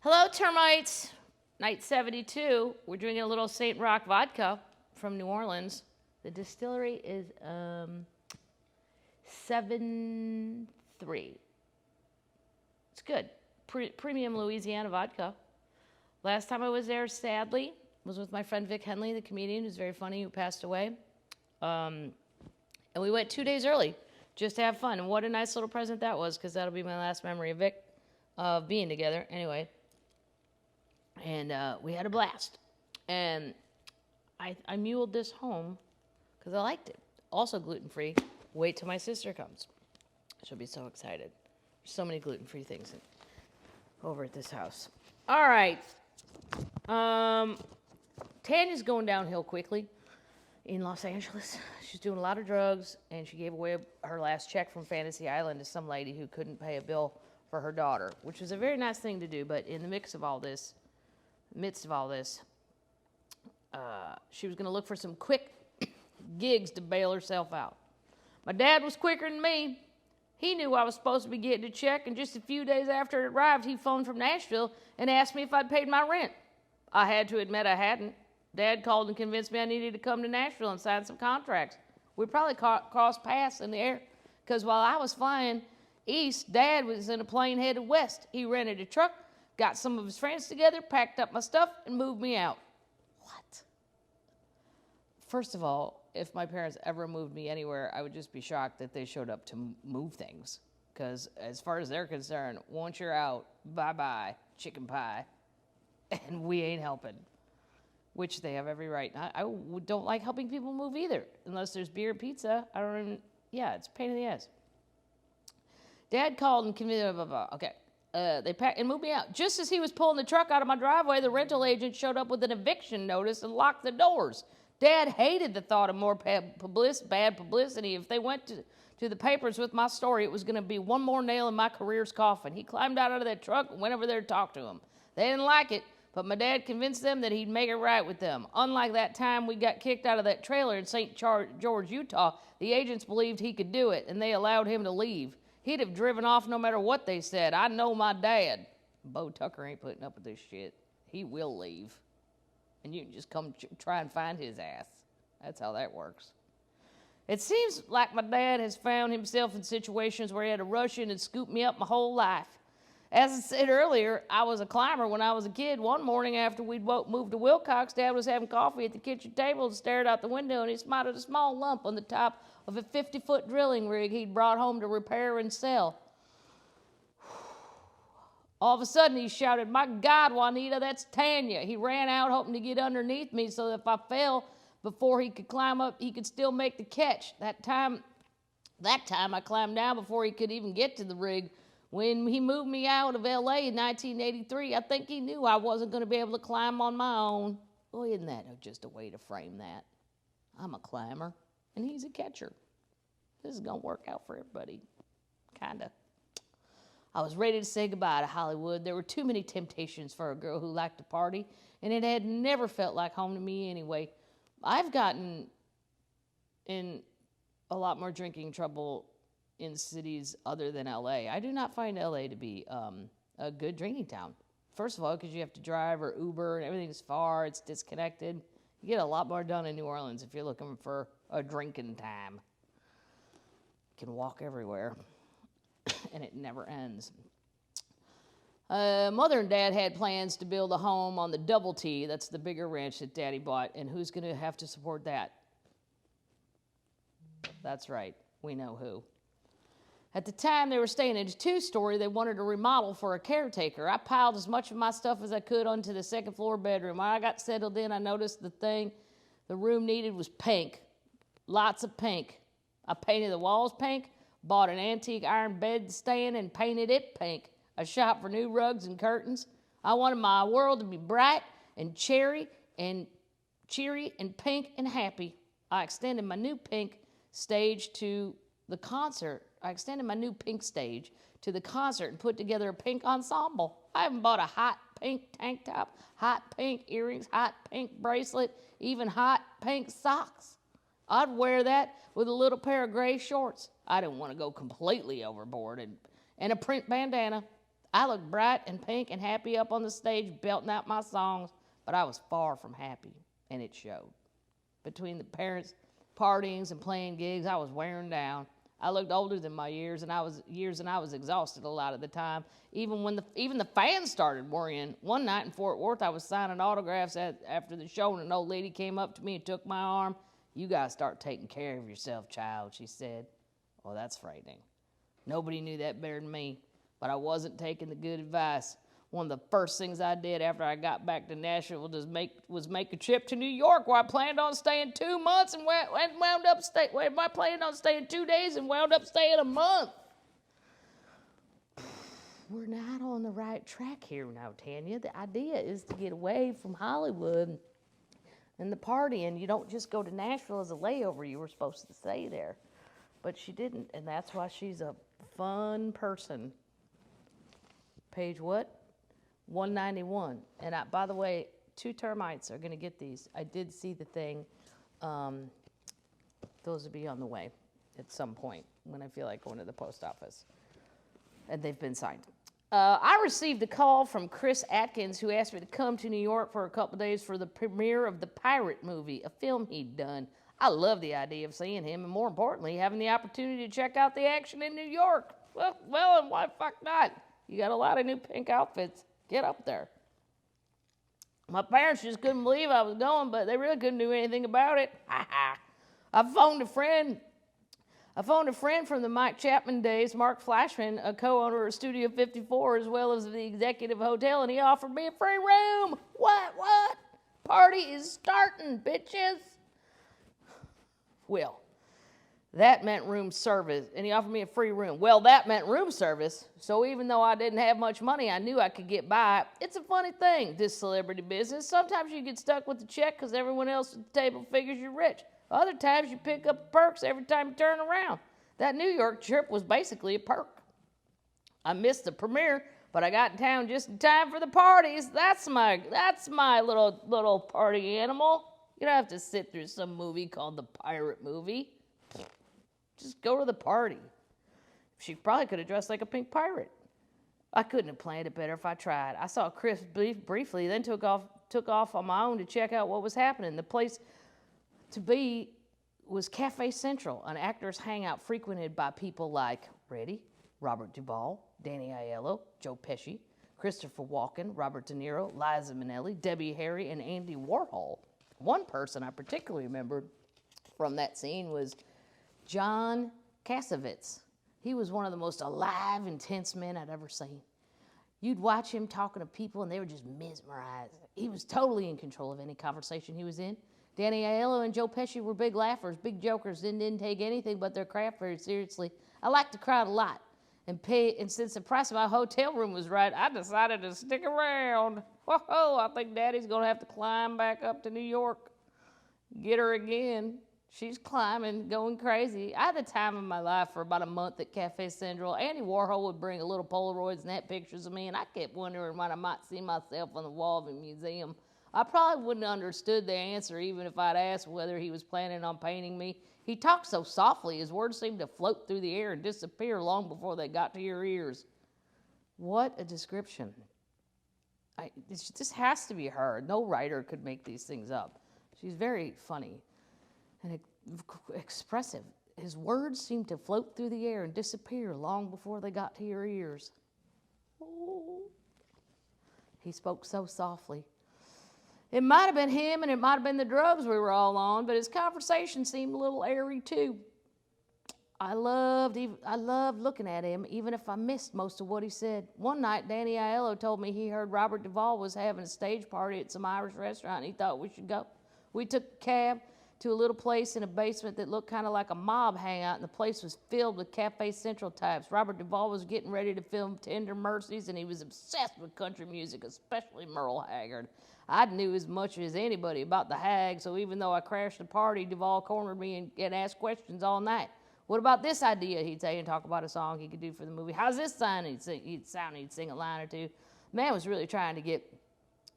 Hello, Termites. Night 72. We're drinking a little St. Roch vodka from New Orleans. The distillery is 7.3. It's good. Premium Louisiana Vodka. Last time I was there, sadly, was with my friend Vic Henley, the comedian who's very funny, who passed away. And we went 2 days early just to have fun. And what a nice little present that was, because that'll be my last memory of Vic being together. Anyway. And we had a blast. And I muled this home because I liked it. Also gluten-free. Wait till my sister comes. She'll be so excited. There's so many gluten-free things over at this house. All right. Tanya's going downhill quickly in Los Angeles. She's doing a lot of drugs, and she gave away her last check from Fantasy Island to some lady who couldn't pay a bill for her daughter, which was a very nice thing to do. But in the midst of all this, she was going to look for some quick gigs to bail herself out. My dad was quicker than me. He knew I was supposed to be getting a check, and just a few days after it arrived, he phoned from Nashville and asked me if I'd paid my rent. I had to admit I hadn't. Dad called and convinced me I needed to come to Nashville and sign some contracts. We probably crossed paths in the air, because while I was flying east, Dad was in a plane headed west. He rented a truck, got some of his friends together, packed up my stuff, and moved me out. What? First of all, if my parents ever moved me anywhere, I would just be shocked that they showed up to move things. Because as far as they're concerned, once you're out, bye-bye, chicken pie. And we ain't helping. Which they have every right. I don't like helping people move either. Unless there's beer and pizza. It's a pain in the ass. Dad called and convinced, blah, blah, blah. Okay. They packed and moved me out. Just as he was pulling the truck out of my driveway, the rental agent showed up with an eviction notice and locked the doors. Dad hated the thought of more bad publicity. If they went to the papers with my story, it was going to be one more nail in my career's coffin. He climbed out of that truck and went over there to talk to him. They didn't like it, but my dad convinced them that he'd make it right with them. Unlike that time we got kicked out of that trailer in St. George, Utah, the agents believed he could do it, and they allowed him to leave. He'd have driven off no matter what they said. I know my dad. Bo Tucker ain't putting up with this shit. He will leave. And you can just come try and find his ass. That's how that works. It seems like my dad has found himself in situations where he had to rush in and scoop me up my whole life. As I said earlier, I was a climber when I was a kid. One morning after we'd moved to Wilcox, Dad was having coffee at the kitchen table and stared out the window, and he spotted a small lump on the top of a 50-foot drilling rig he'd brought home to repair and sell. All of a sudden, he shouted, "My God, Juanita, that's Tanya." He ran out, hoping to get underneath me so that if I fell before he could climb up, he could still make the catch. That time I climbed down before he could even get to the rig. When he moved me out of L.A. in 1983, I think he knew I wasn't going to be able to climb on my own. Well, isn't that just a way to frame that? I'm a climber, and he's a catcher. This is going to work out for everybody. Kind of. I was ready to say goodbye to Hollywood. There were too many temptations for a girl who liked to party, and it had never felt like home to me anyway. I've gotten in a lot more drinking trouble in cities other than L.A. I do not find L.A. to be a good drinking town. First of all, because you have to drive or Uber, and everything's far, it's disconnected. You get a lot more done in New Orleans if you're looking for a drinking time. You can walk everywhere. And it never ends. Mother and Dad had plans to build a home on the Double T. That's the bigger ranch that Daddy bought. And who's going to have to support that? That's right. We know who. At the time they were staying in a two-story, they wanted to remodel for a caretaker. I piled as much of my stuff as I could onto the second floor bedroom. When I got settled in, I noticed the room needed was pink. Lots of pink. I painted the walls pink. Bought an antique iron bed stand and painted it pink. I shopped for new rugs and curtains. I wanted my world to be bright and cheery and pink and happy. I extended my new pink stage to the concert. And put together a pink ensemble. I even bought a hot pink tank top, hot pink earrings, hot pink bracelet, even hot pink socks. I'd wear that with a little pair of gray shorts. I didn't want to go completely overboard. And a print bandana. I looked bright and pink and happy up on the stage, belting out my songs, but I was far from happy, and it showed. Between the parents' partyings and playing gigs, I was wearing down. I looked older than my years, and I was exhausted a lot of the time. Even the fans started worrying. One night in Fort Worth, I was signing autographs after the show, and an old lady came up to me and took my arm. "You gotta start taking care of yourself, child," she said. Well, that's frightening. Nobody knew that better than me, but I wasn't taking the good advice. One of the first things I did after I got back to Nashville was make a trip to New York, where I planned on staying 2 months and wound up staying. I planned on staying 2 days and wound up staying a month. We're not on the right track here now, Tanya. The idea is to get away from Hollywood and the partying. You don't just go to Nashville as a layover. You were supposed to stay there. But she didn't, and that's why she's a fun person. Page what? 191. And by the way, 2 termites are going to get these. I did see the thing. Those will be on the way at some point when I feel like going to the post office. And they've been signed. I received a call from Chris Atkins, who asked me to come to New York for a couple days for the premiere of the Pirate movie, a film he'd done. I love the idea of seeing him, and more importantly, having the opportunity to check out the action in New York. Well, and why the fuck not? You got a lot of new pink outfits. Get up there. My parents just couldn't believe I was going, but they really couldn't do anything about it. I phoned a friend from the Mike Chapman days, Mark Flashman, a co-owner of Studio 54, as well as the executive hotel, and he offered me a free room. What? Party is starting, bitches. Well, that meant room service, and he offered me a free room. Well, that meant room service, so even though I didn't have much money, I knew I could get by. It's a funny thing, this celebrity business. Sometimes you get stuck with the check because everyone else at the table figures you're rich. Other times you pick up perks every time you turn around. That New York trip was basically a perk. I missed the premiere, but I got in town just in time for the parties. That's my little party animal. You don't have to sit through some movie called The Pirate Movie. Just go to the party. She probably could have dressed like a pink pirate. I couldn't have planned it better if I tried. I saw Chris briefly, then took off on my own to check out what was happening. The place to be was Cafe Central, an actor's hangout frequented by people like, ready, Robert Duvall, Danny Aiello, Joe Pesci, Christopher Walken, Robert De Niro, Liza Minnelli, Debbie Harry, and Andy Warhol. One person I particularly remembered from that scene was John Cassavetes. He was one of the most alive, intense men I'd ever seen. You'd watch him talking to people, and they were just mesmerized. He was totally in control of any conversation he was in. Danny Aiello and Joe Pesci were big laughers, big jokers, and didn't take anything but their craft very seriously. I liked the crowd a lot. And since the price of my hotel room was right, I decided to stick around. Whoa, I think Daddy's going to have to climb back up to New York. Get her again. She's climbing, going crazy. I had the time of my life for about a month at Cafe Central. Andy Warhol would bring a little Polaroids and had pictures of me, and I kept wondering when I might see myself on the wall of a museum. I probably wouldn't have understood the answer even if I'd asked whether he was planning on painting me. He talked so softly, his words seemed to float through the air and disappear long before they got to your ears. What a description. This has to be her. No writer could make these things up. She's very funny and expressive. His words seemed to float through the air and disappear long before they got to your ears. Oh. He spoke so softly. It might have been him and it might have been the drugs we were all on, but his conversation seemed a little airy too. I loved looking at him, even if I missed most of what he said. One night, Danny Aiello told me he heard Robert Duvall was having a stage party at some Irish restaurant, and he thought we should go. We took a cab to a little place in a basement that looked kind of like a mob hangout, and the place was filled with Cafe Central types. Robert Duvall was getting ready to film Tender Mercies, and he was obsessed with country music, especially Merle Haggard. I knew as much as anybody about the hag, so even though I crashed the party, Duvall cornered me and asked questions all night. What about this idea, he'd say, and talk about a song he could do for the movie. How's this sound? He'd sing a line or two. The man was really trying to get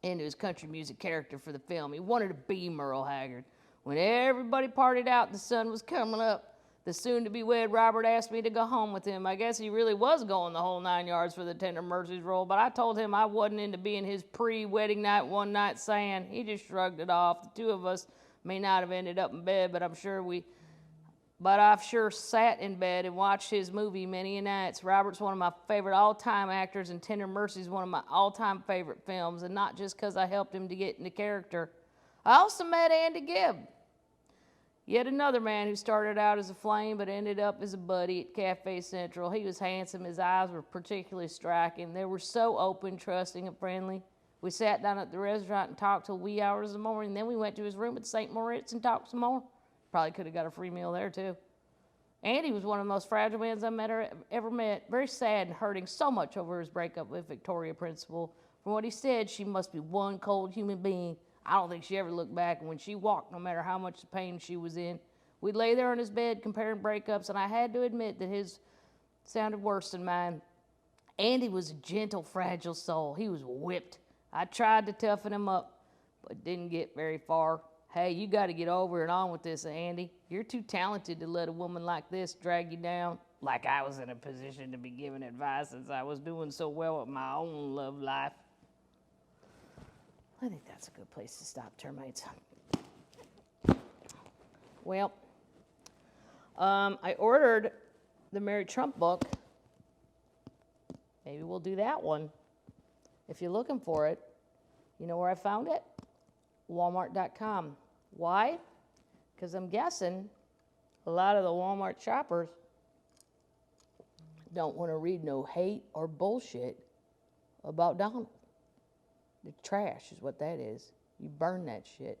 into his country music character for the film. He wanted to be Merle Haggard. When everybody partied out and the sun was coming up, The soon-to-be-wed Robert asked me to go home with him. I guess he really was going the whole 9 yards for the Tender Mercies role, but I told him I wasn't into being his pre-wedding night one-night stand. He just shrugged it off. The two of us may not have ended up in bed, but I've sure sat in bed and watched his movie many a nights. Robert's one of my favorite all-time actors, and Tender Mercies is one of my all-time favorite films, and not just because I helped him to get into character. I also met Andy Gibb, yet another man who started out as a flame but ended up as a buddy at Cafe Central. He was handsome. His eyes were particularly striking. They were so open, trusting, and friendly. We sat down at the restaurant and talked till wee hours of the morning. Then we went to his room at St. Moritz and talked some more. Probably could have got a free meal there, too. Andy was one of the most fragile men I ever met. Very sad and hurting so much over his breakup with Victoria Principal. From what he said, she must be one cold human being. I don't think she ever looked back, and when she walked, no matter how much pain she was in, we'd lay there on his bed comparing breakups, and I had to admit that his sounded worse than mine. Andy was a gentle, fragile soul. He was whipped. I tried to toughen him up, but didn't get very far. Hey, you got to get over and on with this, Andy. You're too talented to let a woman like this drag you down. Like I was in a position to be giving advice since I was doing so well with my own love life. I think that's a good place to stop, termites. Well, I ordered the Mary Trump book. Maybe we'll do that one. If you're looking for it, you know where I found it? Walmart.com. Why? Because I'm guessing a lot of the Walmart shoppers don't want to read no hate or bullshit about Donald. The trash is what that is. You burn that shit.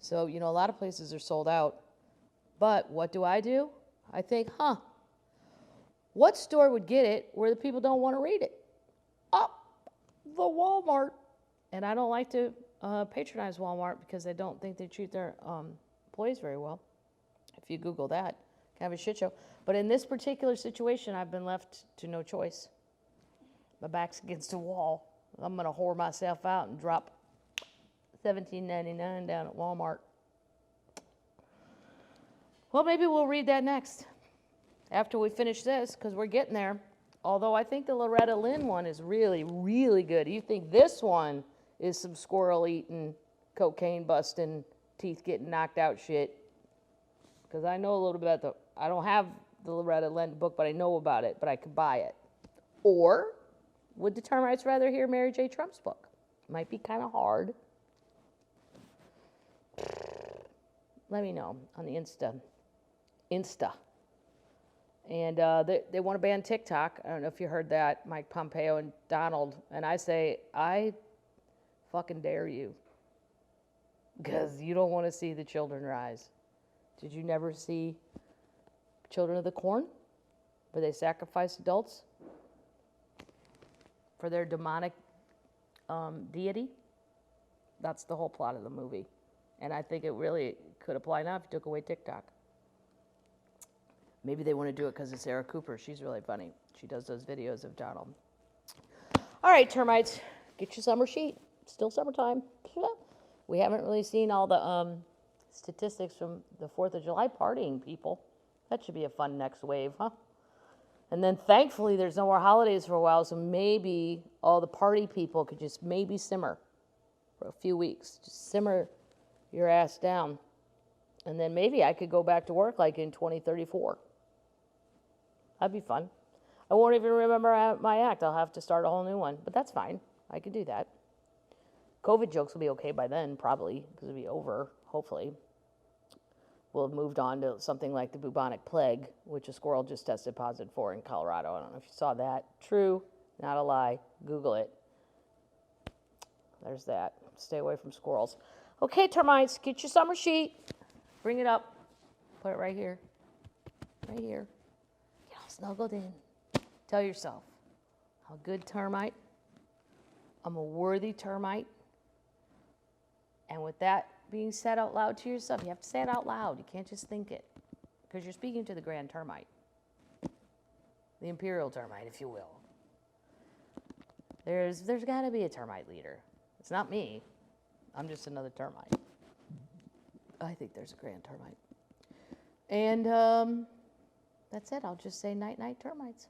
So, a lot of places are sold out. But what do? I think, what store would get it where the people don't want to read it? Oh, the Walmart. And I don't like to patronize Walmart because I don't think they treat their employees very well. If you Google that, kind of a shit show. But in this particular situation, I've been left to no choice. My back's against the wall. I'm going to whore myself out and drop $17.99 down at Walmart. Well, maybe we'll read that next after we finish this, because we're getting there. Although I think the Loretta Lynn one is really, really good. You think this one is some squirrel eating, cocaine busting, teeth getting knocked out shit? Because I know a little bit about I don't have the Loretta Lynn book, but I know about it, but I could buy it. Or would the termites rather hear Mary J. Trump's book? Might be kind of hard. Let me know on the Insta. And they want to ban TikTok. I don't know if you heard that, Mike Pompeo and Donald. And I say, I fucking dare you. Because you don't want to see the children rise. Did you never see Children of the Corn? Where they sacrifice adults for their demonic deity? That's the whole plot of the movie. And I think it really could apply now if you took away TikTok. Maybe they want to do it because of Sarah Cooper. She's really funny. She does those videos of Donald. All right, termites, get your summer sheet. Still summertime. We haven't really seen all the statistics from the 4th of July partying, people. That should be a fun next wave, huh? And then thankfully there's no more holidays for a while, so maybe all the party people could just maybe simmer for a few weeks. Just simmer your ass down. And then maybe I could go back to work like in 2034. That'd be fun. I won't even remember my act. I'll have to start a whole new one. But that's fine. I could do that. COVID jokes will be okay by then, probably, because it'll be over, hopefully. We'll have moved on to something like the bubonic plague, which a squirrel just tested positive for in Colorado. I don't know if you saw that. True, not a lie. Google it. There's that. Stay away from squirrels. Okay, termites, get your summer sheet. Bring it up. Put it right here. Right here. Get all snuggled in. Tell yourself, I'm a good termite. I'm a worthy termite. And with that being said out loud to yourself, you have to say it out loud. You can't just think it. Because you're speaking to the grand termite. The imperial termite, if you will. There's got to be a termite leader. It's not me. I'm just another termite. I think there's a grand termite. And that's it. I'll just say night-night, termites.